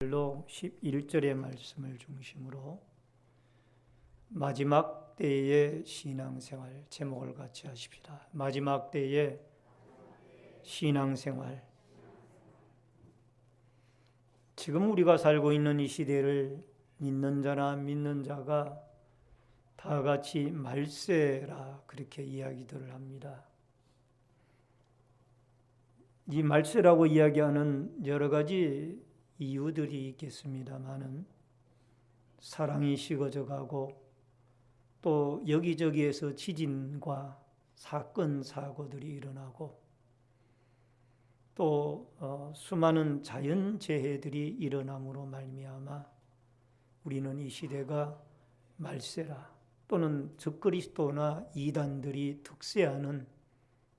로 11절의 말씀을 중심으로 마지막 때의 신앙생활 제목을 같이 하십시다. 마지막 때의 신앙생활. 지금 우리가 살고 있는 이 시대를 믿는 자나 안 믿는 자가 다 같이 말세라 그렇게 이야기들을 합니다. 이 말세라고 이야기하는 여러 가지 이유들이 있겠습니다마는 사랑이 식어져 가고 또 여기저기에서 지진과 사건 사고들이 일어나고 또 수많은 자연재해들이 일어남으로 말미암아 우리는 이 시대가 말세라 또는 적그리스도나 이단들이 특세하는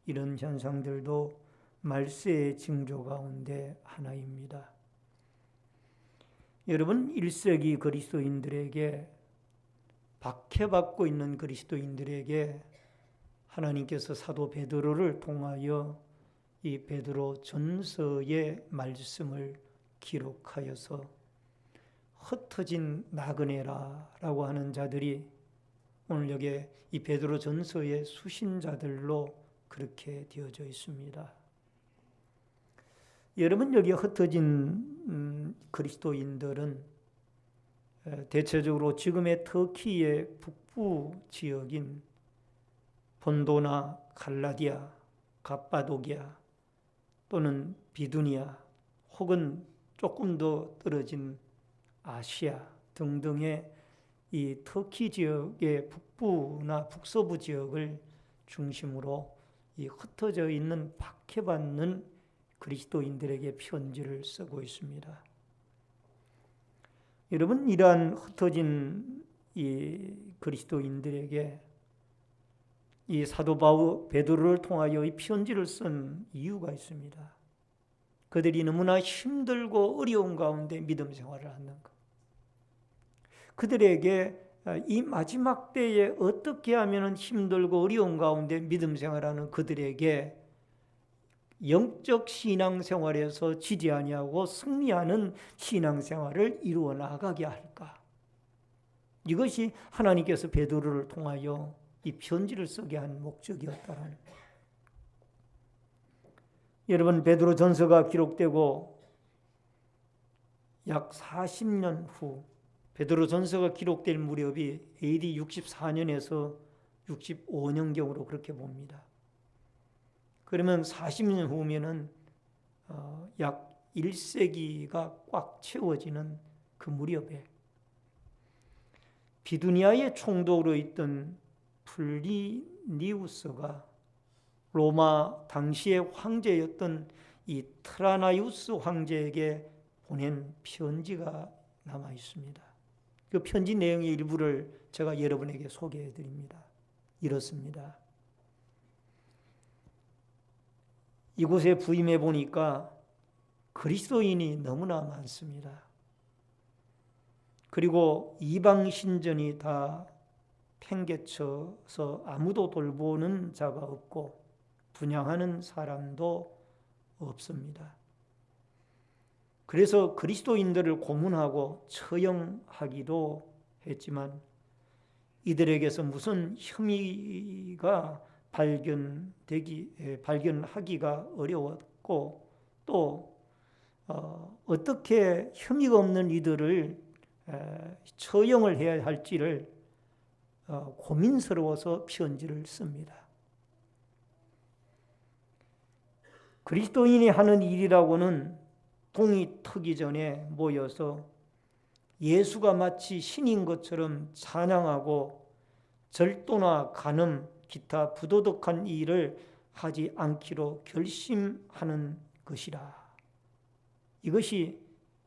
이런 현상들도 말세의 징조 가운데 하나입니다. 여러분, 1세기 그리스도인들에게 박해받고 있는 그리스도인들에게 하나님께서 사도 베드로를 통하여 이 베드로 전서의 말씀을 기록하여서 흩어진 나그네라라고 하는 자들이 오늘 여기 이 베드로 전서의 수신자들로 그렇게 되어져 있습니다. 여러분, 여기 흩어진 그리스도인들은 대체적으로 지금의 터키의 북부 지역인 본도나 갈라디아, 갑바도기아 또는 비두니아 혹은 조금 더 떨어진 아시아 등등의 이 터키 지역의 북부나 북서부 지역을 중심으로 이 흩어져 있는 박해받는 그리스도인들에게 편지를 쓰고 있습니다. 여러분, 이러한 흩어진 이 그리스도인들에게 이 사도 바울 베드로를 통하여 이 편지를 쓴 이유가 있습니다. 그들이 너무나 힘들고 어려운 가운데 믿음 생활을 하는 것. 그들에게 이 마지막 때에 어떻게 하면 힘들고 어려운 가운데 믿음 생활하는 그들에게 영적 신앙생활에서 지지 아니하고 승리하는 신앙생활을 이루어 나가게 할까? 이것이 하나님께서 베드로를 통하여 이 편지를 쓰게 한 목적이었다라는 거예요. 여러분, 베드로 전서가 기록되고 약 40년 후 베드로 전서가 기록될 무렵이 AD 64년에서 65년경으로 그렇게 봅니다. 그러면 40년 후면은 약 1세기가 꽉 채워지는 그 무렵에 비두니아의 총독으로 있던 플리니우스가 로마 당시의 황제였던 이 트라나이우스 황제에게 보낸 편지가 남아 있습니다. 그 편지 내용의 일부를 제가 여러분에게 소개해 드립니다. 이렇습니다. 이곳에 부임해 보니까 그리스도인이 너무나 많습니다. 그리고 이방 신전이 다 팽개쳐서 아무도 돌보는 자가 없고 분양하는 사람도 없습니다. 그래서 그리스도인들을 고문하고 처형하기도 했지만 이들에게서 무슨 혐의가 발견하기가 어려웠고 또 어떻게 혐의가 없는 이들을 처형을 해야 할지를 고민스러워서 편지를 씁니다. 그리스도인이 하는 일이라고는 동이 트기 전에 모여서 예수가 마치 신인 것처럼 찬양하고 절도나 간음, 기타 부도덕한 일을 하지 않기로 결심하는 것이라. 이것이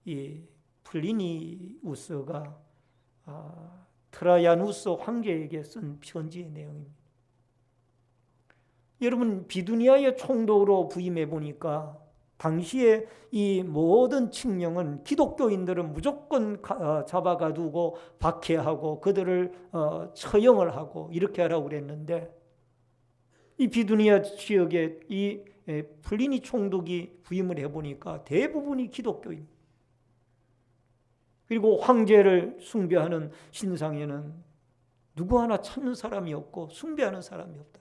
이 플리니우스가 트라야누스 황제에게 쓴 편지의 내용입니다. 여러분, 비두니아의 총독으로 부임해 보니까 당시에 이 모든 칙령은 기독교인들은 무조건 잡아가두고 박해하고 그들을 처형을 하고 이렇게 하라고 그랬는데 이 비두니아 지역에 이 플리니 총독이 부임을 해보니까 대부분이 기독교인. 그리고 황제를 숭배하는 신상에는 누구 하나 찾는 사람이 없고 숭배하는 사람이 없다.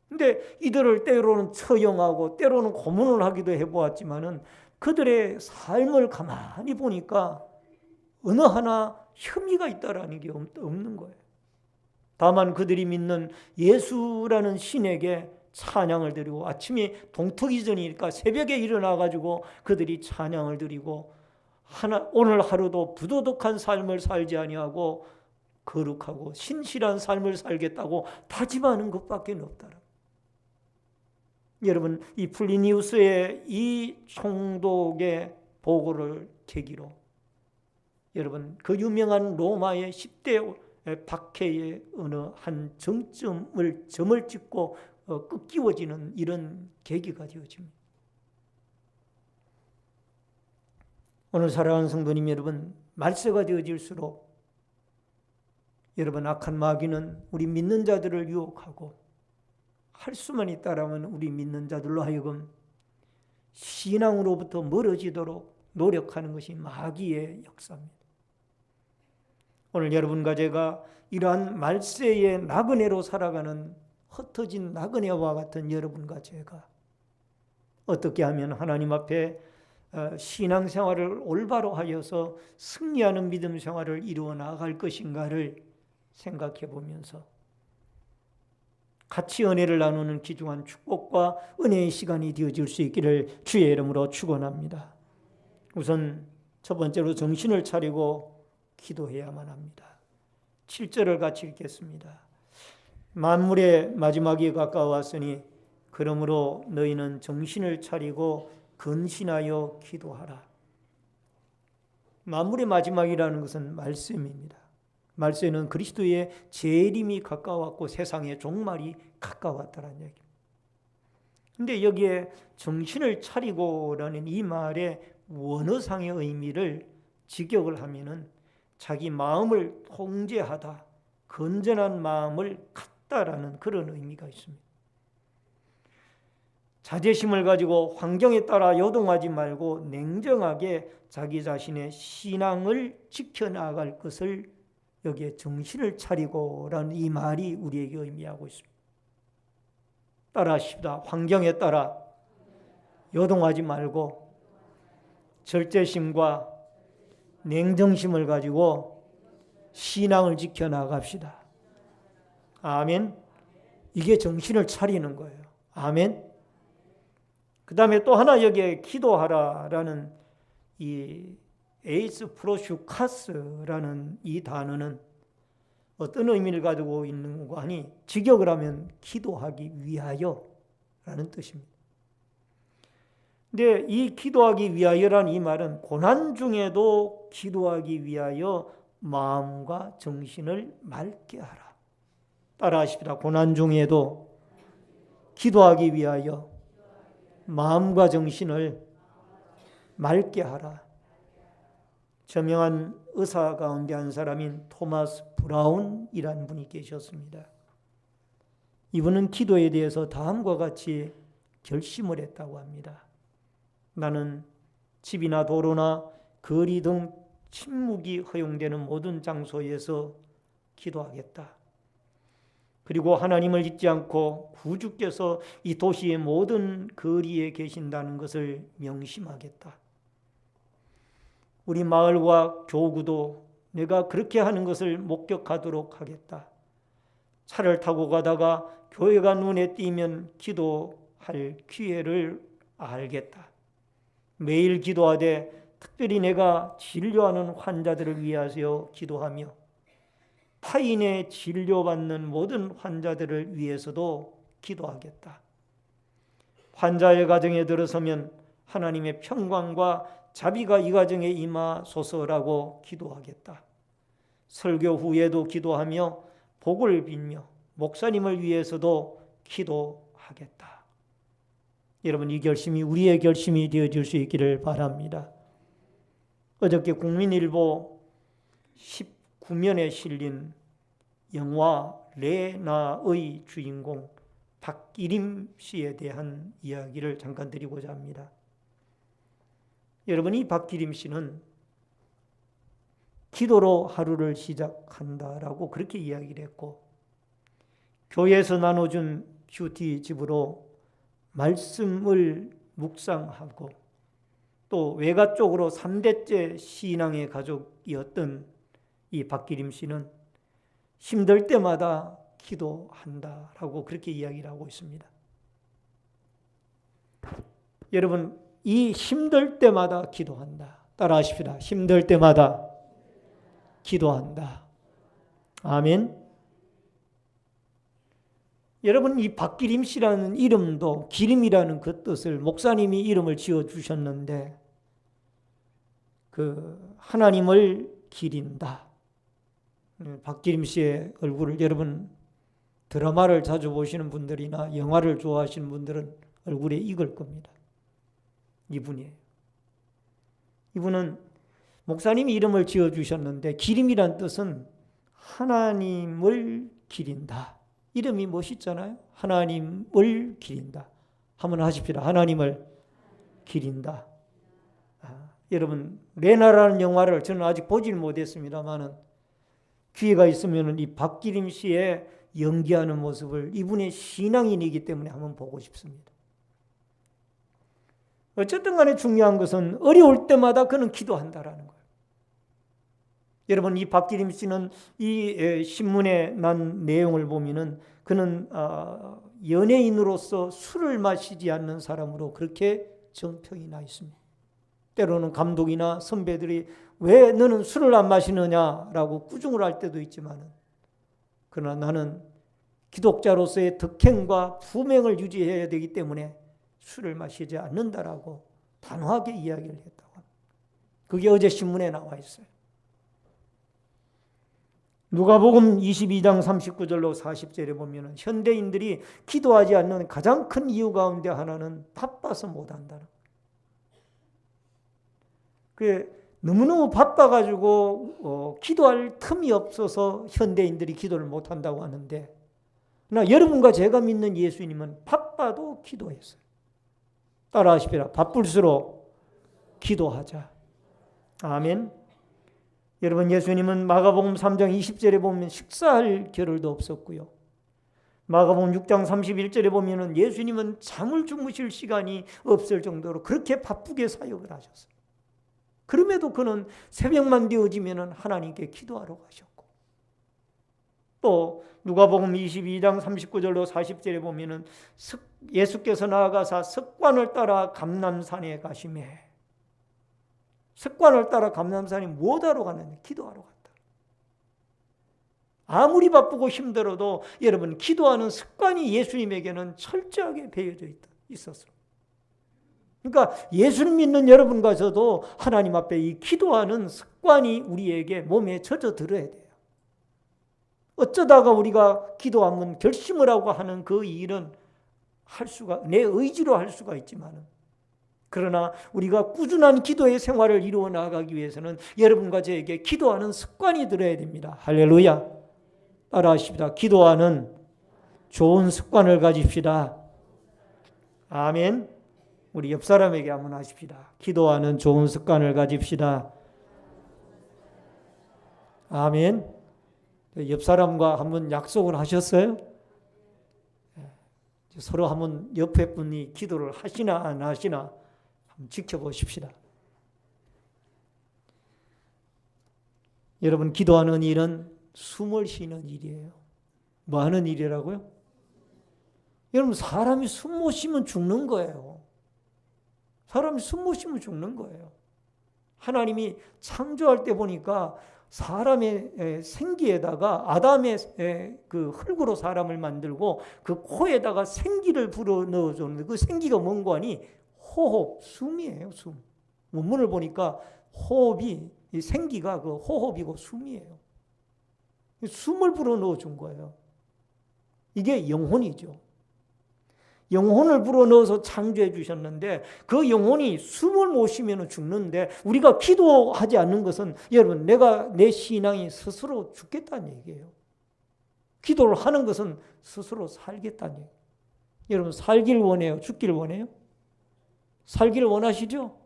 근데 이들을 때로는 처형하고 때로는 고문을 하기도 해보았지만은 그들의 삶을 가만히 보니까 어느 하나 혐의가 있다라는 게 없는 거예요. 다만 그들이 믿는 예수라는 신에게 찬양을 드리고, 아침이 동트기 전이니까 새벽에 일어나가지고 그들이 찬양을 드리고, 오늘 하루도 부도덕한 삶을 살지 아니하고 거룩하고 신실한 삶을 살겠다고 다짐하는 것밖에 없더라. 여러분, 이 플리니우스의 이 총독의 보고를 계기로 여러분, 그 유명한 로마의 10대 박해의 어느 한 점을 찍고 꺾이워지는 이런 계기가 되어집니다. 오늘 사랑하는 성도님 여러분, 말세가 되어질수록 여러분, 악한 마귀는 우리 믿는 자들을 유혹하고 할 수만 있다라면 우리 믿는 자들로 하여금 신앙으로부터 멀어지도록 노력하는 것이 마귀의 역사입니다. 오늘 여러분과 제가 이러한 말세의 나그네로 살아가는 흩어진 나그네와 같은 여러분과 제가 어떻게 하면 하나님 앞에 신앙생활을 올바로 하여서 승리하는 믿음 생활을 이루어 나갈 것인가를 생각해 보면서 같이 은혜를 나누는 귀중한 축복과 은혜의 시간이 되어질 수 있기를 주의 이름으로 축원합니다. 우선 첫 번째로 정신을 차리고 기도해야만 합니다. 7절을 같이 읽겠습니다. 만물의 마지막이 가까웠으니 그러므로 너희는 정신을 차리고 근신하여 기도하라. 만물의 마지막이라는 것은 말씀입니다. 말세는 그리스도의 재림이 가까웠고 세상의 종말이 가까웠다는 얘기입니다. 그런데 여기에 정신을 차리고라는 이 말의 원어상의 의미를 직역을 하면은 자기 마음을 통제하다, 건전한 마음을 갖다라는 그런 의미가 있습니다. 자제심을 가지고 환경에 따라 요동하지 말고 냉정하게 자기 자신의 신앙을 지켜나갈 것을 여기에 정신을 차리고라는 이 말이 우리에게 의미하고 있습니다. 따라하십시다. 환경에 따라 요동하지 말고 절제심과 냉정심을 가지고 신앙을 지켜나갑시다. 아멘. 이게 정신을 차리는 거예요. 아멘. 그 다음에 또 하나 여기에 기도하라라는 이 에이스 프로슈카스라는 이 단어는 어떤 의미를 가지고 있는 거 하니 직역을 하면 기도하기 위하여라는 뜻입니다. 근데 이 기도하기 위하여라는 이 말은 고난 중에도 기도하기 위하여 마음과 정신을 맑게 하라. 따라하십시다. 고난 중에도 기도하기 위하여 마음과 정신을 맑게 하라. 저명한 의사 가운데 한 사람인 토마스 브라운이라는 분이 계셨습니다. 이분은 기도에 대해서 다음과 같이 결심을 했다고 합니다. 나는 집이나 도로나 거리 등 침묵이 허용되는 모든 장소에서 기도하겠다. 그리고 하나님을 잊지 않고 구주께서 이 도시의 모든 거리에 계신다는 것을 명심하겠다. 우리 마을과 교구도 내가 그렇게 하는 것을 목격하도록 하겠다. 차를 타고 가다가 교회가 눈에 띄면 기도할 기회를 알겠다. 매일 기도하되 특별히 내가 진료하는 환자들을 위하여 기도하며 타인의 진료받는 모든 환자들을 위해서도 기도하겠다. 환자의 가정에 들어서면 하나님의 평강과 자비가 이 가정에 임하소서라고 기도하겠다. 설교 후에도 기도하며 복을 빌며 목사님을 위해서도 기도하겠다. 여러분, 이 결심이 우리의 결심이 되어질 수 있기를 바랍니다. 어저께 국민일보 19면에 실린 영화 레나의 주인공 박기림 씨에 대한 이야기를 잠깐 드리고자 합니다. 여러분, 이 박기림 씨는 기도로 하루를 시작한다라고 그렇게 이야기를 했고, 교회에서 나눠준 큐티집으로 말씀을 묵상하고, 또 외가 쪽으로 3대째 신앙의 가족이었던 이 박기림 씨는 힘들 때마다 기도한다라고 그렇게 이야기를 하고 있습니다. 여러분, 이 힘들 때마다 기도한다. 따라하십시다. 힘들 때마다 기도한다. 아멘. 여러분, 이 박기림 씨라는 이름도 기림이라는 그 뜻을 목사님이 이름을 지어 주셨는데, 그 하나님을 기린다. 박기림 씨의 얼굴을 여러분 드라마를 자주 보시는 분들이나 영화를 좋아하시는 분들은 얼굴에 익을 겁니다. 이분이에요. 이분은 목사님이 이름을 지어 주셨는데, 기림이란 뜻은 하나님을 기린다. 이름이 멋있잖아요. 하나님을 기린다. 한번 하십시다. 하나님을 기린다. 여러분, 레나라는 영화를 저는 아직 보질 못했습니다만은 기회가 있으면 이 박기림 씨의 연기하는 모습을, 이분의 신앙인이기 때문에 한번 보고 싶습니다. 어쨌든 간에 중요한 것은 어려울 때마다 그는 기도한다라는 거예요. 여러분, 이 박기림 씨는 이 신문에 난 내용을 보면은 그는 연예인으로서 술을 마시지 않는 사람으로 그렇게 정평이 나 있습니다. 때로는 감독이나 선배들이 왜 너는 술을 안 마시느냐라고 꾸중을 할 때도 있지만, 그러나 나는 기독자로서의 덕행과 부명을 유지해야 되기 때문에 술을 마시지 않는다라고 단호하게 이야기를 했다고 합니다. 그게 어제 신문에 나와 있어요. 누가복음 22장 39절로 40절에 보면 현대인들이 기도하지 않는 가장 큰 이유 가운데 하나는 바빠서 못한다는 거예요. 너무너무 바빠가지고 기도할 틈이 없어서 현대인들이 기도를 못한다고 하는데, 그러나 여러분과 제가 믿는 예수님은 바빠도 기도했어요. 따라하십시다. 바쁠수록 기도하자. 아멘. 여러분, 예수님은 마가복음 3장 20절에 보면 식사할 겨를도 없었고요. 마가복음 6장 31절에 보면 예수님은 잠을 주무실 시간이 없을 정도로 그렇게 바쁘게 사역을 하셨어요. 그럼에도 그는 새벽만 되어지면 하나님께 기도하러 가셨고, 또 누가복음 22장 39절로 40절에 보면 예수께서 나아가사 습관을 따라 감람산에 가시매, 습관을 따라 감람산에 무엇하러 가느냐? 기도하러 갔다. 아무리 바쁘고 힘들어도 여러분, 기도하는 습관이 예수님에게는 철저하게 배어져 있었어요. 그러니까 예수를 믿는 여러분과 저도 하나님 앞에 이 기도하는 습관이 우리에게 몸에 젖어들어야 돼요. 어쩌다가 우리가 기도하면 결심을 하고 하는 그 일은 내 의지로 할 수가 있지만, 그러나 우리가 꾸준한 기도의 생활을 이루어 나가기 위해서는 여러분과 저에게 기도하는 습관이 들어야 됩니다. 할렐루야. 따라하십시다. 기도하는 좋은 습관을 가집시다. 아멘. 우리 옆 사람에게 한번 하십시다. 기도하는 좋은 습관을 가집시다. 아멘. 옆 사람과 한번 약속을 하셨어요? 서로 한번 옆에 분이 기도를 하시나 안 하시나 한번 지켜보십시다. 여러분, 기도하는 일은 숨을 쉬는 일이에요. 뭐 하는 일이라고요? 여러분, 사람이 숨 못 쉬면 죽는 거예요. 사람이 숨 못 쉬면 죽는 거예요. 하나님이 창조할 때 보니까 사람의 생기에다가 아담의 그 흙으로 사람을 만들고 그 코에다가 생기를 불어 넣어줬는데, 그 생기가 뭔고 하니 호흡, 숨이에요. 숨. 원문을 보니까 호흡이, 이 생기가 그 호흡이고 숨이에요. 숨을 불어 넣어준 거예요. 이게 영혼이죠. 영혼을 불어넣어서 창조해 주셨는데, 그 영혼이 숨을 못 쉬면 죽는데, 우리가 기도하지 않는 것은 여러분, 내 신앙이 스스로 죽겠다는 얘기예요. 기도를 하는 것은 스스로 살겠다는 얘기예요. 여러분, 살길 원해요? 죽길 원해요? 살기를 원하시죠?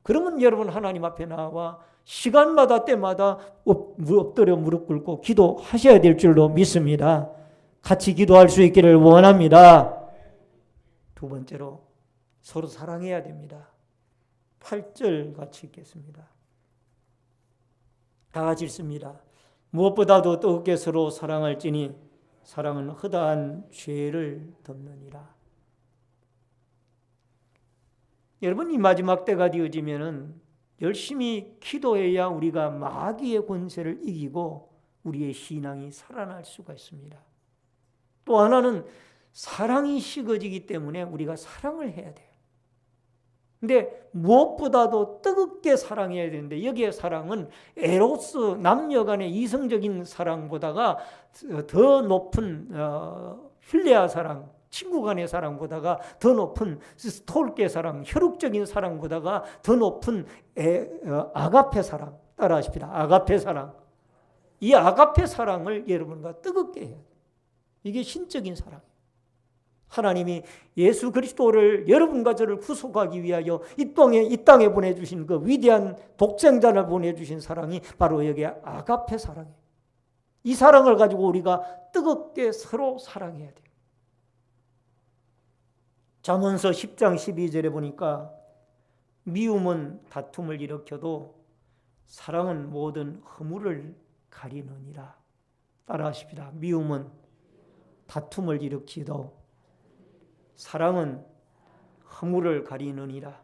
그러면 여러분, 하나님 앞에 나와 시간마다 때마다 엎드려 무릎 꿇고 기도하셔야 될 줄로 믿습니다. 같이 기도할 수 있기를 원합니다. 두 번째로 서로 사랑해야 됩니다. 8절 같이 읽겠습니다. 다 같이 읽습니다. 무엇보다도 뜨겁게 서로 사랑할지니 사랑은 허다한 죄를 덮느니라. 여러분, 이 마지막 때가 되어지면은 열심히 기도해야 우리가 마귀의 권세를 이기고 우리의 신앙이 살아날 수가 있습니다. 또 하나는 사랑이 식어지기 때문에 우리가 사랑을 해야 돼요. 근데 무엇보다도 뜨겁게 사랑해야 되는데 여기에 사랑은 에로스, 남녀 간의 이성적인 사랑보다가 더 높은 필레아 사랑, 친구 간의 사랑보다가 더 높은 스톨게 사랑, 혈육적인 사랑보다가 더 높은 아가페 사랑, 따라하십시다. 아가페 사랑. 이 아가페 사랑을 여러분과 뜨겁게 해야 돼요. 이게 신적인 사랑이에요. 하나님이 예수 그리스도를 여러분과 저를 구속하기 위하여 이 땅에 보내주신 그 위대한 독생자를 보내주신 사랑이 바로 여기에 아가페 사랑이에요. 이 사랑을 가지고 우리가 뜨겁게 서로 사랑해야 돼요. 잠언서 10장 12절에 보니까 미움은 다툼을 일으켜도 사랑은 모든 허물을 가리느니라. 따라하십시다. 미움은 다툼을 일으키도 사랑은 허물을 가리느니라.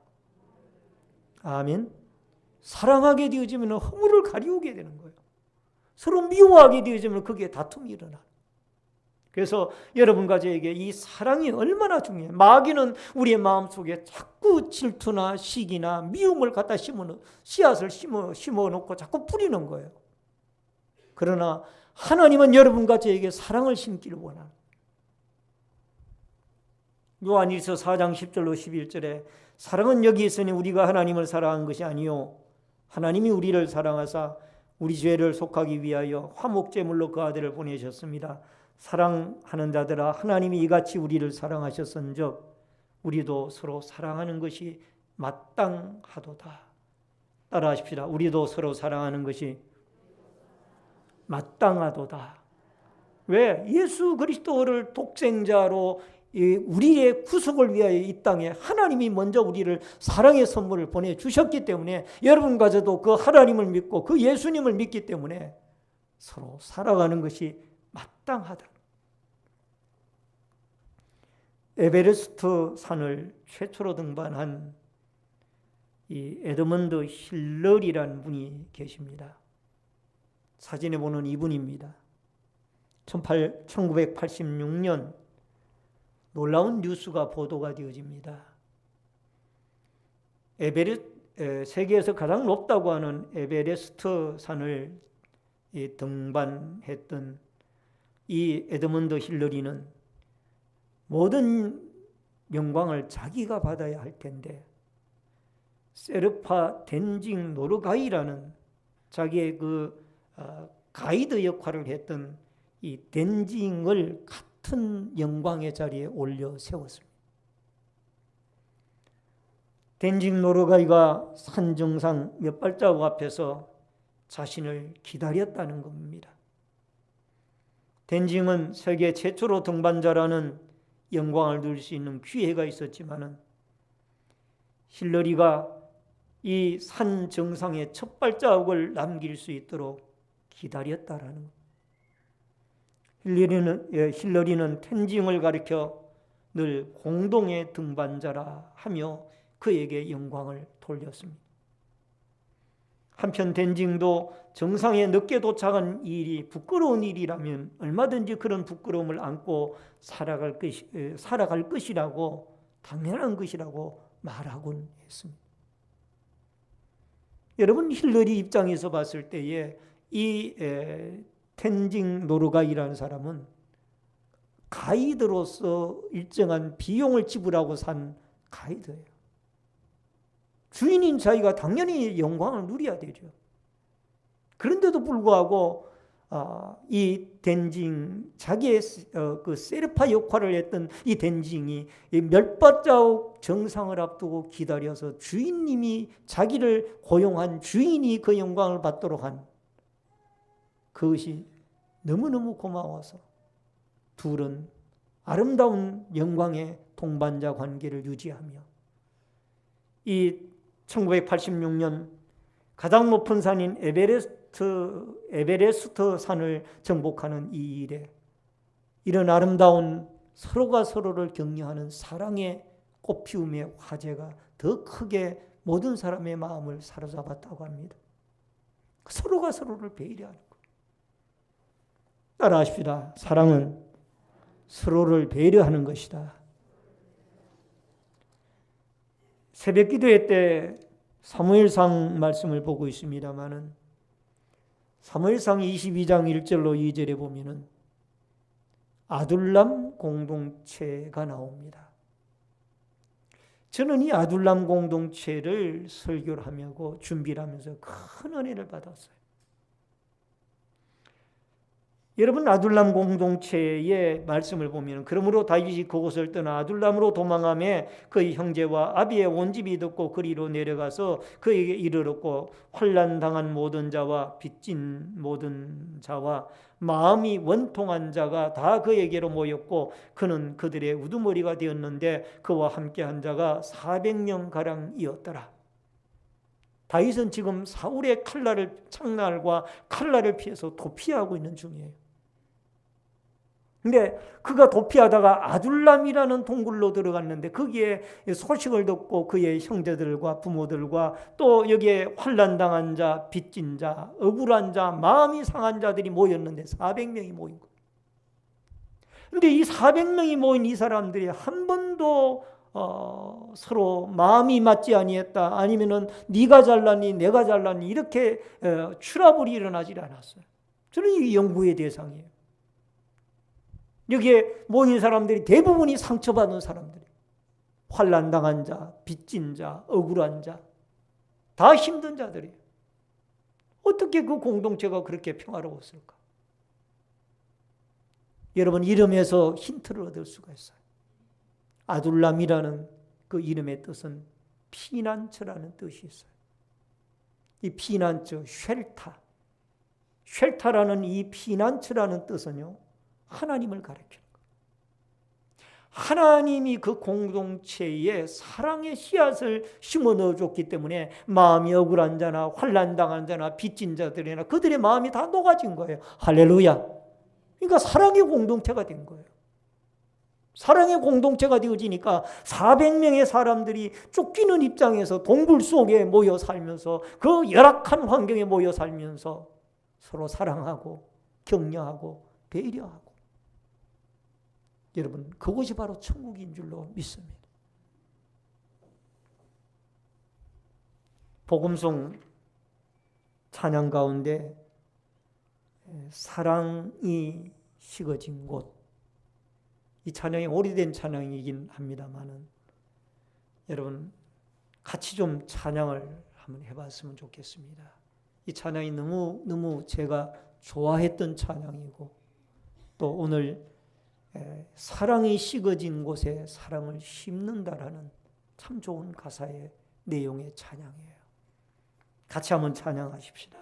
아멘. 사랑하게 되어지면 허물을 가리우게 되는 거예요. 서로 미워하게 되어지면 거기에 다툼이 일어나. 그래서 여러분과 저에게 이 사랑이 얼마나 중요해요. 마귀는 우리의 마음속에 자꾸 질투나 시기나 미움을 갖다 씨앗을 심어놓고 자꾸 뿌리는 거예요. 그러나 하나님은 여러분과 저에게 사랑을 심기를 원합니다. 요한일서 4장 10절로 11절에 사랑은 여기 있으니 우리가 하나님을 사랑한 것이 아니요 하나님이 우리를 사랑하사 우리 죄를 속하기 위하여 화목제물로 그 아들을 보내셨습니다. 사랑하는 자들아 하나님이 이같이 우리를 사랑하셨은즉 우리도 서로 사랑하는 것이 마땅하도다. 따라하십시다. 우리도 서로 사랑하는 것이 마땅하도다. 왜? 예수 그리스도를 독생자로 우리의 구속을 위하여 이 땅에 하나님이 먼저 우리를 사랑의 선물을 보내주셨기 때문에 여러분과 저도 그 하나님을 믿고 그 예수님을 믿기 때문에 서로 살아가는 것이 마땅하다. 에베레스트 산을 최초로 등반한 이 에드먼드 힐러리라는 분이 계십니다. 사진에 보는 이분입니다. 1986년 놀라운 뉴스가 보도가 되어집니다. 세계에서 가장 높다고 하는 에베레스트 산을 등반했던 이 에드먼드 힐러리는 모든 영광을 자기가 받아야 할 텐데 세르파 덴징 노르가이라는 자기의 그 가이드 역할을 했던 이 덴징을 같은 영광의 자리에 올려 세웠습니다. 덴징 노르가이가 산 정상 몇 발자국 앞에서 자신을 기다렸다는 겁니다. 덴징은 세계 최초로 등반자라는 영광을 누릴 수 있는 기회가 있었지만은 힐러리가 이 산 정상에 첫 발자국을 남길 수 있도록 기다렸다라는 것. 힐러리는 텐징을 가리켜 늘 공동의 등반자라 하며 그에게 영광을 돌렸습니다. 한편 덴징도 정상에 늦게 도착한 일이 부끄러운 일이라면 얼마든지 그런 부끄러움을 안고 살아갈 것이라고 당연한 것이라고 말하곤 했습니다. 여러분, 힐러리 입장에서 봤을 때에 이 텐징 노르가이라는 사람은 가이드로서 일정한 비용을 지불하고 산 가이드예요. 주인인 자기가 당연히 영광을 누려야 되죠. 그런데도 불구하고 이 덴징, 자기의 그 세르파 역할을 했던 이 덴징이 몇 발자국 정상을 앞두고 기다려서 주인님이 자기를 고용한 주인이 그 영광을 받도록 한 그것이 너무너무 고마워서 둘은 아름다운 영광의 동반자 관계를 유지하며 이 1986년 가장 높은 산인 에베레스트 산을 정복하는 이 일에 이런 아름다운 서로가 서로를 격려하는 사랑의 꽃피움의 화제가 더 크게 모든 사람의 마음을 사로잡았다고 합니다. 서로가 서로를 배려하는 것. 따라하십시다. 사랑은 서로를 배려하는 것이다. 새벽 기도회 때 사무엘상 말씀을 보고 있습니다마는 사무엘상 22장 1절로 2절에 보면은 아둘람 공동체가 나옵니다. 저는 이 아둘람 공동체를 설교를 하고 준비를 하면서 큰 은혜를 받았어요. 여러분, 아둘람 공동체의 말씀을 보면 그러므로 다윗이 그곳을 떠나 아둘람으로 도망하며 그의 형제와 아비의 온 집이 듣고 그리로 내려가서 그에게 이르렀고 환난당한 모든 자와 빚진 모든 자와 마음이 원통한 자가 다 그에게로 모였고 그는 그들의 우두머리가 되었는데 그와 함께한 자가 400명가량이었더라. 다윗은 지금 사울의 창날과 칼날을 피해서 도피하고 있는 중이에요. 근데 그가 도피하다가 아둘람이라는 동굴로 들어갔는데 거기에 소식을 듣고 그의 형제들과 부모들과 또 여기에 환난당한 자, 빚진 자, 억울한 자, 마음이 상한 자들이 모였는데 400명이 모인 거예요. 근데 이 400명이 모인 이 사람들이 한 번도 서로 마음이 맞지 아니했다, 아니면은 네가 잘났니 내가 잘났니 이렇게 트러블이 일어나지 않았어요. 저는 이게 연구의 대상이에요. 여기에 모인 사람들이 대부분이 상처받은 사람들이에요. 환난당한 자, 빚진 자, 억울한 자, 다 힘든 자들이에요. 어떻게 그 공동체가 그렇게 평화로웠을까? 여러분, 이름에서 힌트를 얻을 수가 있어요. 아둘람이라는 그 이름의 뜻은 피난처라는 뜻이 있어요. 이 피난처, 쉘타라는 이 피난처라는 뜻은요, 하나님을 가리키는 거예요. 하나님이 그 공동체에 사랑의 씨앗을 심어 넣어줬기 때문에 마음이 억울한 자나 환난당한 자나 빚진 자들이나 그들의 마음이 다 녹아진 거예요. 할렐루야. 그러니까 사랑의 공동체가 된 거예요. 사랑의 공동체가 되어지니까 400명의 사람들이 쫓기는 입장에서 동굴 속에 모여 살면서 그 열악한 환경에 모여 살면서 서로 사랑하고 격려하고 배려하고, 여러분, 그것이 바로 천국인 줄로 믿습니다. 복음송 찬양 가운데 사랑이 식어진 곳, 이 찬양이 오래된 찬양이긴 합니다만은 여러분 같이 좀 찬양을 한번 해봤으면 좋겠습니다. 이 찬양이 너무 제가 좋아했던 찬양이고 또 오늘 사랑이 식어진 곳에 사랑을 심는다라는 참 좋은 가사의 내용의 찬양이에요. 같이 한번 찬양하십시다.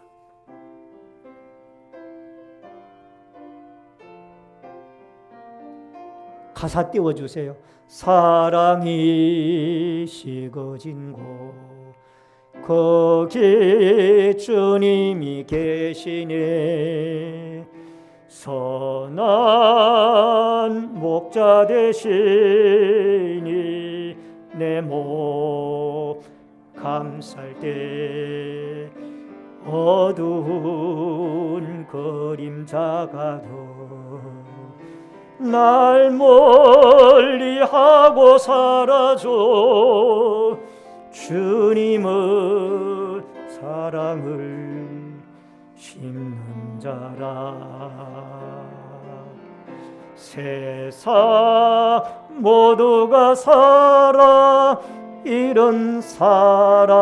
가사 띄워주세요. 사랑이 식어진 곳 거기 주님이 계시네. 선한 목자 되시니 내 목 감쌀 때 어두운 그림자가도 날 멀리하고 사라져 주님은 사랑을 심는 자라. 세상 모두가 사랑 이런 사람들이고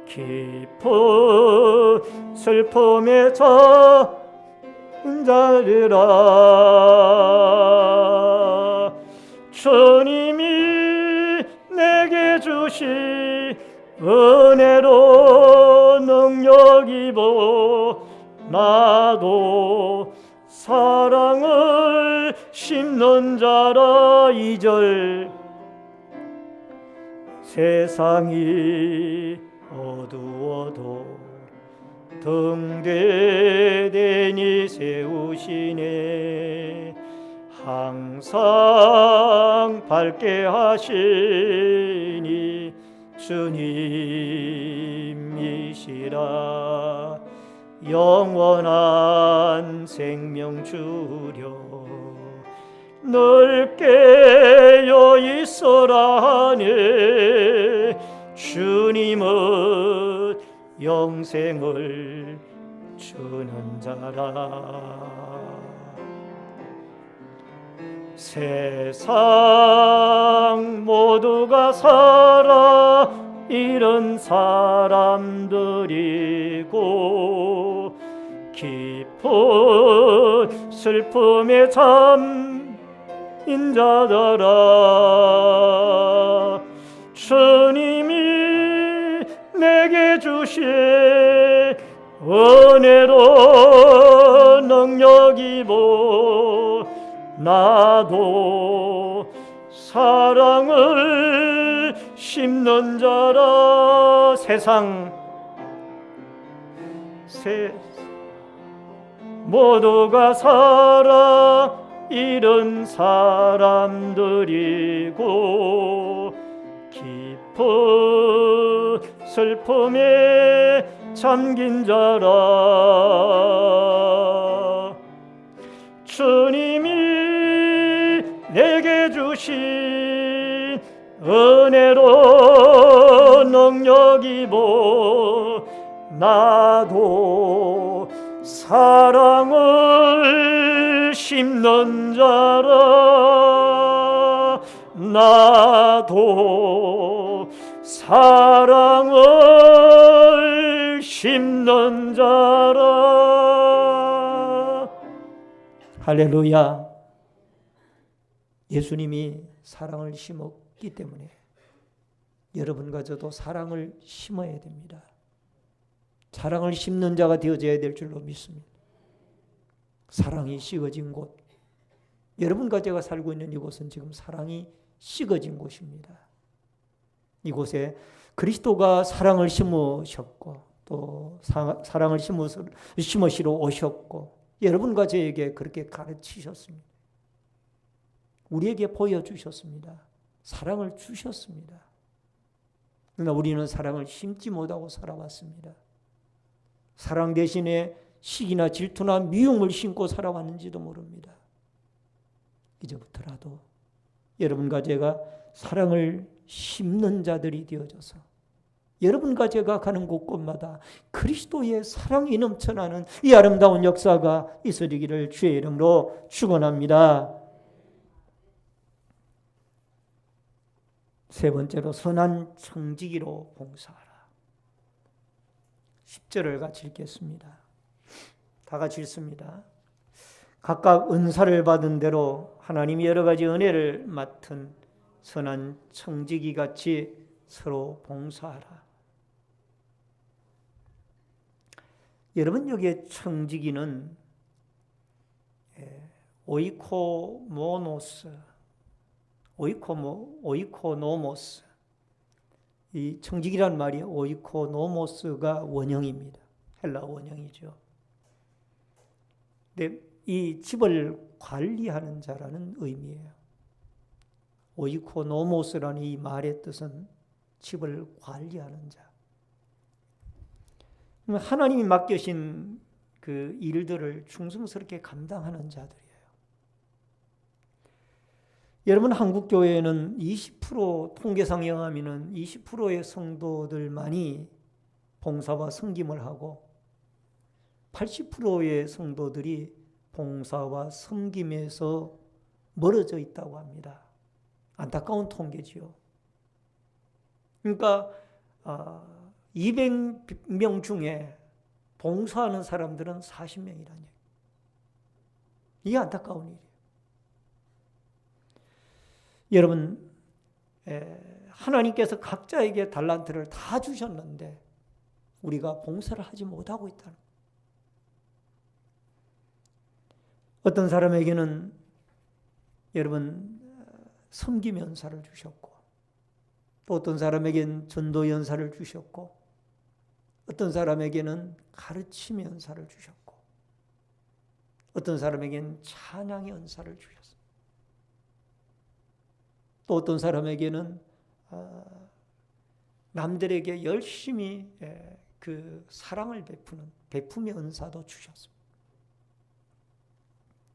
깊은 슬픔에 잠자리라. 주님이 내게 주신 은혜로 능력 입어 나도 사랑을 심는 자라. 2절 세상이 어두워도 등대대니 세우시네. 항상 밝게 하시니 주님이시라. 영원한 생명 주려 늘 깨어 있어라 하네. 주님은 영생을 주는 자라. 세상 모두가 살아 잃은 사람들이고 깊은 슬픔에 잠인 자들아. 주님이 내게 주신 은혜로 능력 입어 나도 사랑을 심는 자라. 세상 모두가 살아 잃은 사람들이고 깊은 슬픔에 잠긴 자라. 주님이 내게 주신 은혜로 능력 입어 나도 사랑을 심는 자라. 나도 사랑을 심는 자라. 할렐루야. 예수님이 사랑을 심었기 때문에 여러분과 저도 사랑을 심어야 됩니다. 사랑을 심는 자가 되어져야 될 줄로 믿습니다. 사랑이 식어진 곳, 여러분과 제가 살고 있는 이곳은 지금 사랑이 식어진 곳입니다. 이곳에 그리스도가 사랑을 심으셨고 또 사랑을 심으시러 오셨고 여러분과 저에게 그렇게 가르치셨습니다. 우리에게 보여주셨습니다. 사랑을 주셨습니다. 그러나 우리는 사랑을 심지 못하고 살아왔습니다. 사랑 대신에 시기나 질투나 미움을 심고 살아왔는지도 모릅니다. 이제부터라도 여러분과 제가 사랑을 심는 자들이 되어져서 여러분과 제가 가는 곳곳마다 그리스도의 사랑이 넘쳐나는 이 아름다운 역사가 있어지기를 주의 이름으로 축원합니다. 세 번째로 선한 청지기로 봉사하라. 10절을 같이 읽겠습니다. 다 같이 읽습니다. 각각 은사를 받은 대로 하나님이 여러 가지 은혜를 맡은 선한 청지기 같이 서로 봉사하라. 여러분, 여기에 청지기는 오이코노모스, 이 청지기란 말이 오이코노모스가 원형입니다. 헬라 원형이죠. 근데 이 집을 관리하는 자라는 의미예요. 오이코노모스라는 이 말의 뜻은 집을 관리하는 자. 하나님이 맡기신 그 일들을 충성스럽게 감당하는 자들이에요. 여러분, 한국 교회에는 20% 통계상에 의하면 20%의 성도들만이 봉사와 섬김을 하고 80%의 성도들이 봉사와 섬김에서 멀어져 있다고 합니다. 안타까운 통계지요. 그러니까 200명 중에 봉사하는 사람들은 40명이라는 얘기예요. 이게 안타까운 일이에요. 여러분, 하나님께서 각자에게 달란트를 다 주셨는데 우리가 봉사를 하지 못하고 있다는 거예요. 어떤 사람에게는 여러분 섬김 연사를 주셨고, 또 어떤 사람에게는 전도 연사를 주셨고, 어떤 사람에게는 가르침 연사를 주셨고, 어떤 사람에게는 찬양 연사를 주셨습니다. 또 어떤 사람에게는 남들에게 열심히 그 사랑을 베푸는 베품의 은사도 주셨습니다.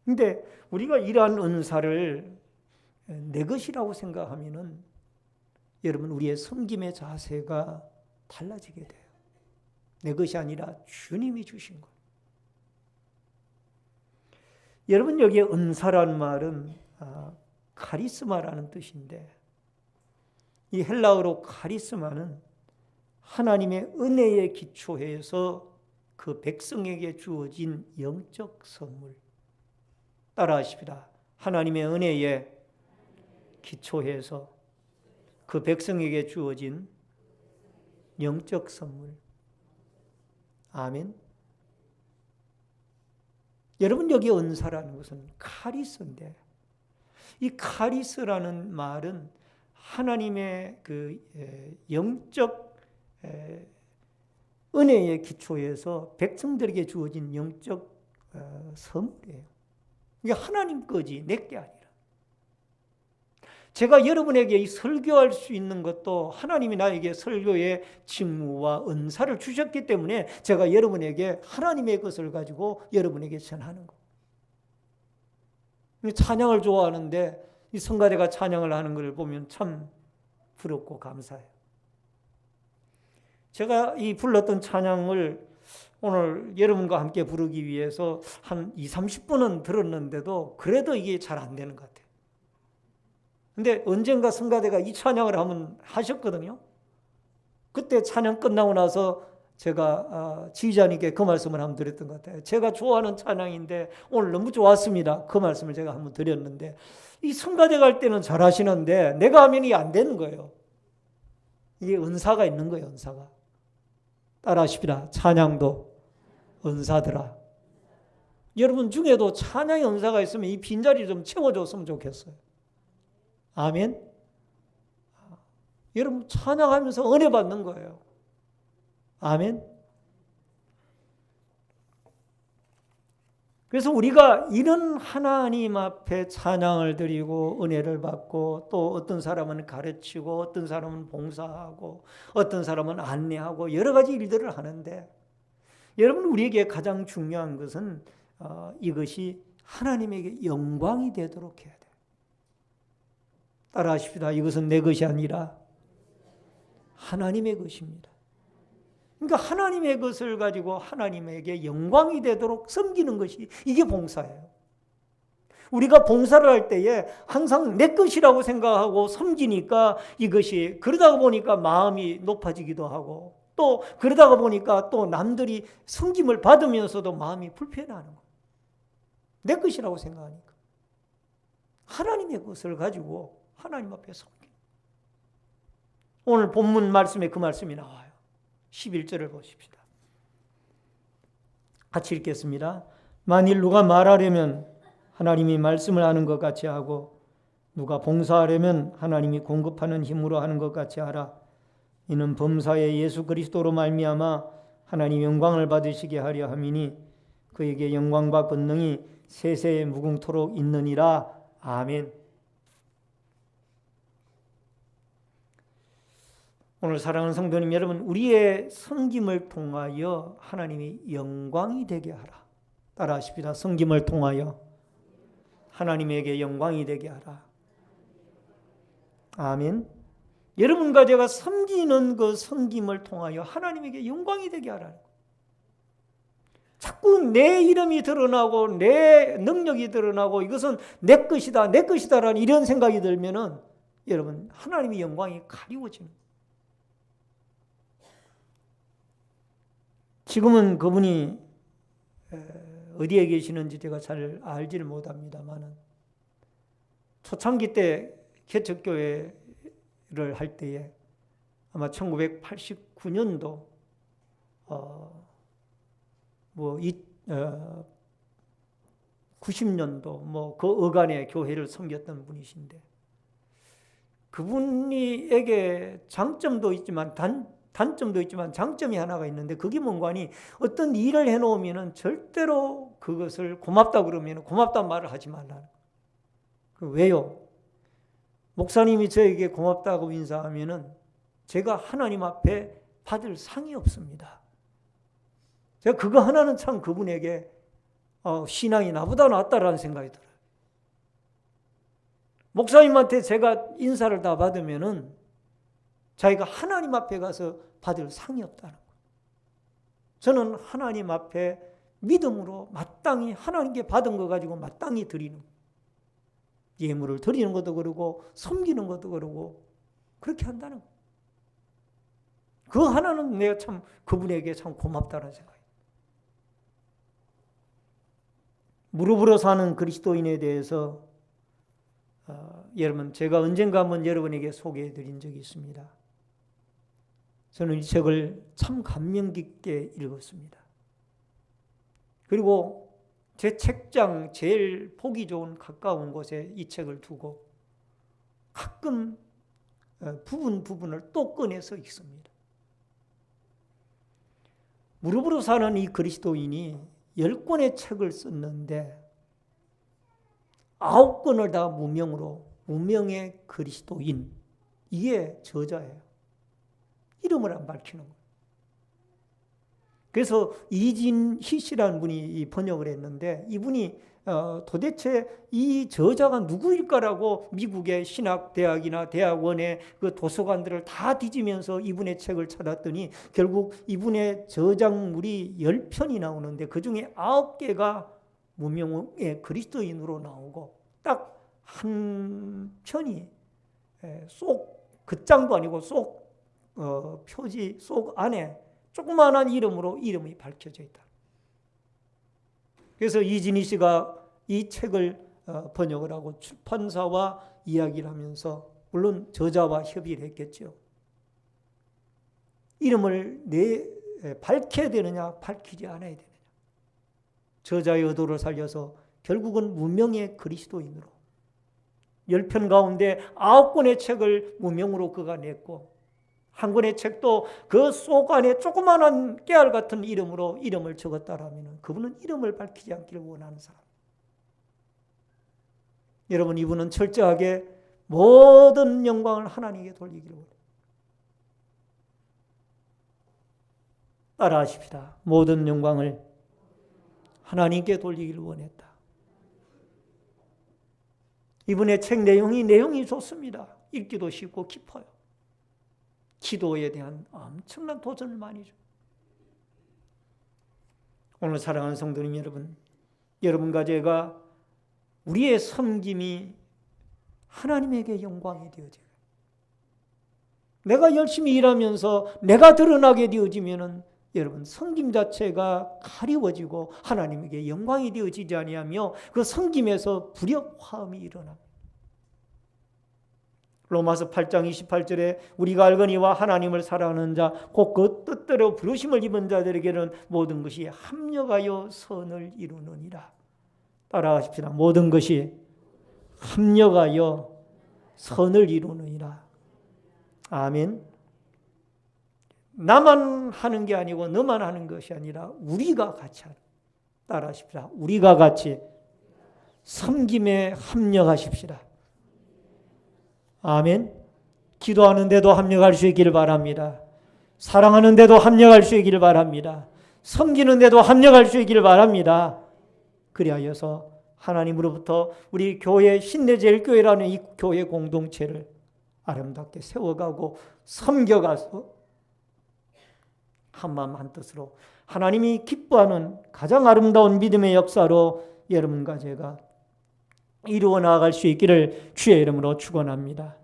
근데 우리가 이러한 은사를 내 것이라고 생각하면은 여러분 우리의 섬김의 자세가 달라지게 돼요. 내 것이 아니라 주님이 주신 것. 여러분 여기에 은사라는 말은 카리스마라는 뜻인데, 이 헬라어로 카리스마는 하나님의 은혜에 기초해서 그 백성에게 주어진 영적 선물. 따라하십니다. 하나님의 은혜에 기초해서 그 백성에게 주어진 영적 선물. 아멘. 여러분 여기 은사라는 것은 카리스인데, 이 카리스라는 말은 하나님의 그 영적 은혜에 기초해서 백성들에게 주어진 영적 선물이에요. 이게 하나님 거지 내 게 아니라. 제가 여러분에게 이 설교할 수 있는 것도 하나님이 나에게 설교의 직무와 은사를 주셨기 때문에 제가 여러분에게 하나님의 것을 가지고 여러분에게 전하는 거. 찬양을 좋아하는데 이 성가대가 찬양을 하는 것을 보면 참 부럽고 감사해요. 제가 이 불렀던 찬양을 오늘 여러분과 함께 부르기 위해서 한 20-30분은 들었는데도 그래도 이게 잘 안 되는 것 같아요. 근데 언젠가 성가대가 이 찬양을 하셨거든요. 그때 찬양 끝나고 나서 제가 지휘자님께 그 말씀을 한번 드렸던 것 같아요. 제가 좋아하는 찬양인데 오늘 너무 좋았습니다. 그 말씀을 제가 한번 드렸는데, 이 성가대 갈 때는 잘 하시는데 내가 하면 이게 안 되는 거예요. 이게 은사가 있는 거예요. 은사가. 따라하십시다. 찬양도 은사더라. 여러분 중에도 찬양의 은사가 있으면 이 빈자리 좀 채워줬으면 좋겠어요. 아멘. 여러분 찬양하면서 은혜 받는 거예요. 아멘. 그래서 우리가 이런 하나님 앞에 찬양을 드리고 은혜를 받고, 또 어떤 사람은 가르치고 어떤 사람은 봉사하고 어떤 사람은 안내하고 여러 가지 일들을 하는데, 여러분 우리에게 가장 중요한 것은 이것이 하나님에게 영광이 되도록 해야 돼요. 따라하십시다. 이것은 내 것이 아니라 하나님의 것입니다. 그러니까 하나님의 것을 가지고 하나님에게 영광이 되도록 섬기는 것이, 이게 봉사예요. 우리가 봉사를 할 때에 항상 내 것이라고 생각하고 섬기니까 이것이, 그러다가 보니까 마음이 높아지기도 하고, 또 그러다가 보니까 또 남들이 섬김을 받으면서도 마음이 불편해하는 거예요. 내 것이라고 생각하니까. 하나님의 것을 가지고 하나님 앞에 섬기는. 오늘 본문 말씀에 그 말씀이 나와요. 11절을 보십시다. 같이 읽겠습니다. 만일 누가 말하려면 하나님이 말씀을 하는 것 같이 하고, 누가 봉사하려면 하나님이 공급하는 힘으로 하는 것 같이 하라. 이는 범사에 예수 그리스도로 말미암아 하나님 영광을 받으시게 하려 함이니 그에게 영광과 권능이 세세에 무궁토록 있느니라. 아멘. 오늘 사랑하는 성도님 여러분, 우리의 섬김을 통하여 하나님이 영광이 되게 하라. 따라하십시다. 섬김을 통하여 하나님에게 영광이 되게 하라. 아멘. 여러분과 제가 섬기는 그 섬김을 통하여 하나님에게 영광이 되게 하라. 자꾸 내 이름이 드러나고 내 능력이 드러나고 이것은 내 것이다, 내 것이다라는 이런 생각이 들면은 여러분 하나님의 영광이 가리워지는 거예요. 지금은 그분이 어디에 계시는지 제가 잘 알지를 못합니다만 초창기 때 개척교회를 할 때에 아마 1989년도 90년도 그 어간에 교회를 섬겼던 분이신데, 그분에게 장점도 있지만 단점도 있지만 장점이 하나가 있는데, 그게 뭔가 하니 어떤 일을 해놓으면 절대로 그것을 고맙다 그러면 고맙다는 말을 하지 말라는. 왜요? 목사님이 저에게 고맙다고 인사하면은 제가 하나님 앞에 받을 상이 없습니다. 제가 그거 하나는 참 그분에게 신앙이 나보다 낫다라는 생각이 들어요. 목사님한테 제가 인사를 다 받으면은 자기가 하나님 앞에 가서 받을 상이 없다는 거예요. 저는 하나님 앞에 믿음으로 마땅히 하나님께 받은 거 가지고 마땅히 드리는 거예요. 예물을 드리는 것도 그러고 섬기는 것도 그러고 그렇게 한다는 거예요. 그 하나는 내가 참 그분에게 참 고맙다는 생각이에요. 무릎으로 사는 그리스도인에 대해서 여러분, 제가 언젠가 한번 여러분에게 소개해 드린 적이 있습니다. 저는 이 책을 참 감명 깊게 읽었습니다. 그리고 제 책장 제일 보기 좋은 가까운 곳에 이 책을 두고 가끔 부분을 또 꺼내서 읽습니다. 무릎으로 사는 이 그리스도인이 10권의 책을 썼는데 9권을 다 무명의 그리스도인, 이게 저자예요. 이름을 안 밝히는 거예요. 그래서 이진희 씨라는 분이 번역을 했는데, 이분이 도대체 이 저자가 누구일까라고 미국의 신학대학이나 대학원의 그 도서관들을 다 뒤지면서 이분의 책을 찾았더니 결국 이분의 저작물이 10편이 나오는데 그중에 9개가 무명의 그리스도인으로 나오고, 딱 한 편이 쏙 겉장도 아니고 쏙 표지 속 안에 조그마한 이름이 밝혀져 있다. 그래서 이진희 씨가 이 책을 번역을 하고 출판사와 이야기를 하면서, 물론 저자와 협의를 했겠죠. 이름을 밝혀야 되느냐 밝히지 않아야 되느냐. 저자의 의도를 살려서 결국은 무명의 그리스도인으로 10편 가운데 9권의 책을 무명으로 그가 냈고, 한 권의 책도 그 속 안에 조그마한 깨알 같은 이름을 적었다라면 그분은 이름을 밝히지 않기를 원하는 사람. 여러분, 이분은 철저하게 모든 영광을 하나님께 돌리기를 원해요. 따라하십시다. 모든 영광을 하나님께 돌리기를 원했다. 이분의 책 내용이 좋습니다. 읽기도 쉽고 깊어요. 기도에 대한 엄청난 도전을 많이 줘. 오늘 사랑하는 성도님 여러분, 여러분과 제가 우리의 섬김이 하나님에게 영광이 되어져요. 내가 열심히 일하면서 내가 드러나게 되어지면은 여러분, 섬김 자체가 가리워지고 하나님에게 영광이 되어지지 아니하며 그 섬김에서 불협화음이 일어납니다. 로마서 8장 28절에 우리가 알거니와 하나님을 사랑하는 자 곧 그 뜻대로 부르심을 입은 자들에게는 모든 것이 합력하여 선을 이루느니라. 따라하십시다. 모든 것이 합력하여 선을 이루느니라. 아멘. 나만 하는 게 아니고 너만 하는 것이 아니라 우리가 같이 하는. 따라하십시다. 우리가 같이 섬김에 합력하십시다. 아멘. 기도하는데도 합력할 수 있기를 바랍니다. 사랑하는데도 합력할 수 있기를 바랍니다. 섬기는데도 합력할 수 있기를 바랍니다. 그리하여서 하나님으로부터 우리 교회 신내제일교회라는 이 교회 공동체를 아름답게 세워가고 섬겨가서 한마음 한뜻으로 하나님이 기뻐하는 가장 아름다운 믿음의 역사로 여러분과 제가 이루어 나아갈 수 있기를 주의 이름으로 축원합니다.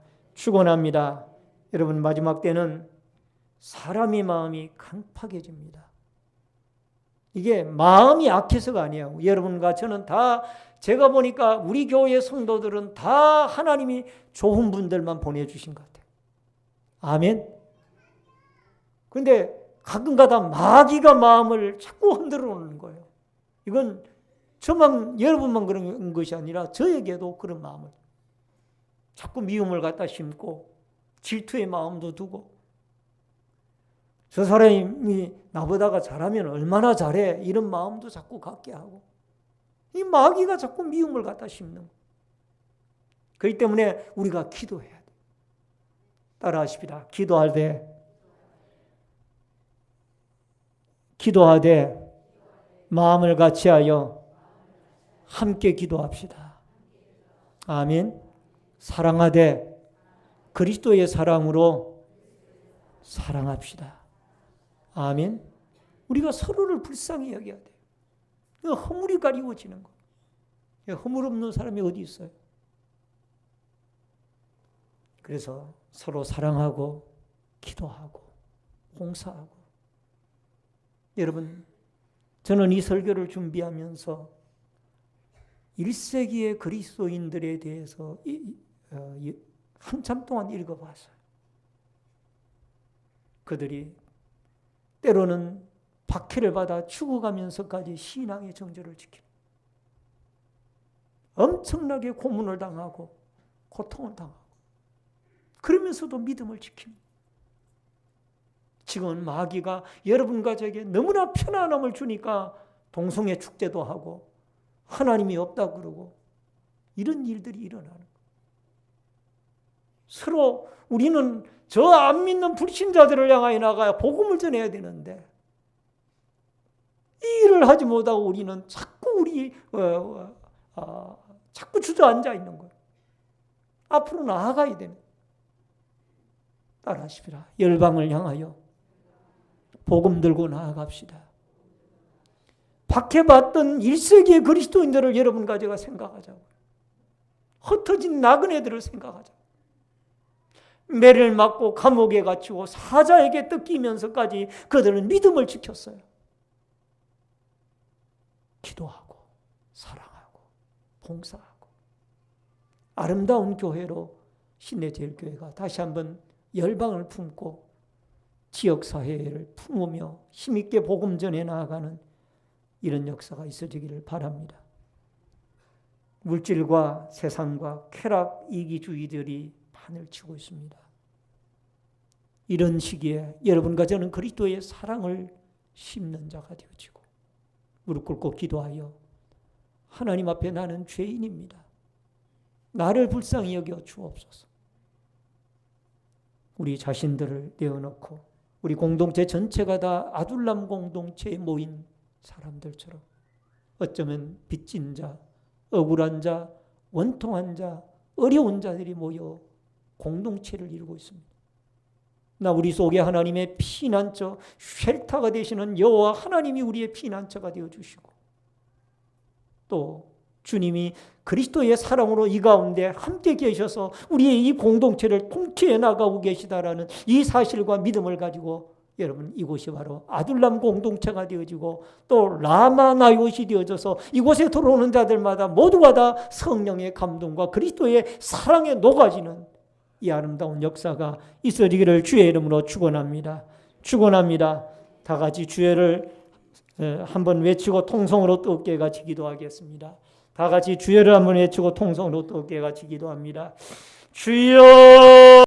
이게 마음이 악해서가 아니에요. 여러분과 저는 다 제가 보니까 우리 교회 성도들은 다 하나님이 좋은 분들만 보내주신 것 같아요. 아멘. 그런데 가끔가다 마귀가 마음을 자꾸 흔들어 놓는 거예요. 이건 저만 여러분만 그런 것이 아니라 저에게도 그런 마음을 자꾸 미움을 갖다 심고 질투의 마음도 두고 저 사람이 나보다가 잘하면 얼마나 잘해 이런 마음도 자꾸 갖게 하고 이 마귀가 자꾸 미움을 갖다 심는 거예요. 그렇기 때문에 우리가 기도해야 돼요. 따라하십시다. 기도하되 마음을 같이하여 함께 기도합시다. 아멘. 사랑하되 그리스도의 사랑으로 사랑합시다. 아멘. 우리가 서로를 불쌍히 여겨야 돼요. 허물이 가리워지는 거예요. 허물 없는 사람이 어디 있어요? 그래서 서로 사랑하고 기도하고 봉사하고. 여러분, 저는 이 설교를 준비하면서 1세기의 그리스도인들에 대해서 한참 동안 읽어봤어요. 그들이 때로는 박해를 받아 죽어가면서까지 신앙의 정절을 지키는 엄청나게 고문을 당하고 고통을 당하고 그러면서도 믿음을 지킵니다. 지금은 마귀가 여러분과 저에게 너무나 편안함을 주니까 동성애 축제도 하고 하나님이 없다고 그러고 이런 일들이 일어나는 거예요. 서로 우리는 저 안 믿는 불신자들을 향하여 나가야 복음을 전해야 되는데 이 일을 하지 못하고 우리는 자꾸 자꾸 주저앉아 있는 거예요. 앞으로 나아가야 됩니다. 따라하십시다. 열방을 향하여 복음 들고 나아갑시다. 박해받던 1세기의 그리스도인들을 여러분과 제가 생각하자고요. 흩어진 나그네들을 생각하자고요. 매를 맞고 감옥에 갇히고 사자에게 뜯기면서까지 그들은 믿음을 지켰어요. 기도하고 사랑하고 봉사하고 아름다운 교회로 신내제일교회가 다시 한번 열방을 품고 지역사회를 품으며 힘있게 복음 전해 나아가는 이런 역사가 있어지기를 바랍니다. 물질과 세상과 쾌락 이기주의들이 판을 치고 있습니다. 이런 시기에 여러분과 저는 그리스도의 사랑을 심는 자가 되어지고 무릎 꿇고 기도하여 하나님 앞에 나는 죄인입니다. 나를 불쌍히 여겨 주옵소서. 우리 자신들을 내어놓고 우리 공동체 전체가 다 아둘람 공동체에 모인 사람들처럼 어쩌면 빚진 자, 억울한 자, 원통한 자, 어려운 자들이 모여 공동체를 이루고 있습니다. 나 우리 속에 하나님의 피난처, 쉘터가 되시는 여호와 하나님이 우리의 피난처가 되어주시고 또 주님이 그리스도의 사랑으로 이 가운데 함께 계셔서 우리의 이 공동체를 통치해 나가고 계시다라는 이 사실과 믿음을 가지고 여러분 이곳이 바로 아둘람 공동체가 되어지고 또 라마나요시 되어져서 이곳에 들어오는 자들마다 모두가 다 성령의 감동과 그리스도의 사랑에 녹아지는 이 아름다운 역사가 있어지기를 주의 이름으로 축원합니다. 축원합니다. 다 같이 주여를 한번 외치고 통성으로 또 어깨 같이 기도하겠습니다. 다 같이 주여를 한번 외치고 통성으로 또 어깨 같이 기도합니다. 주여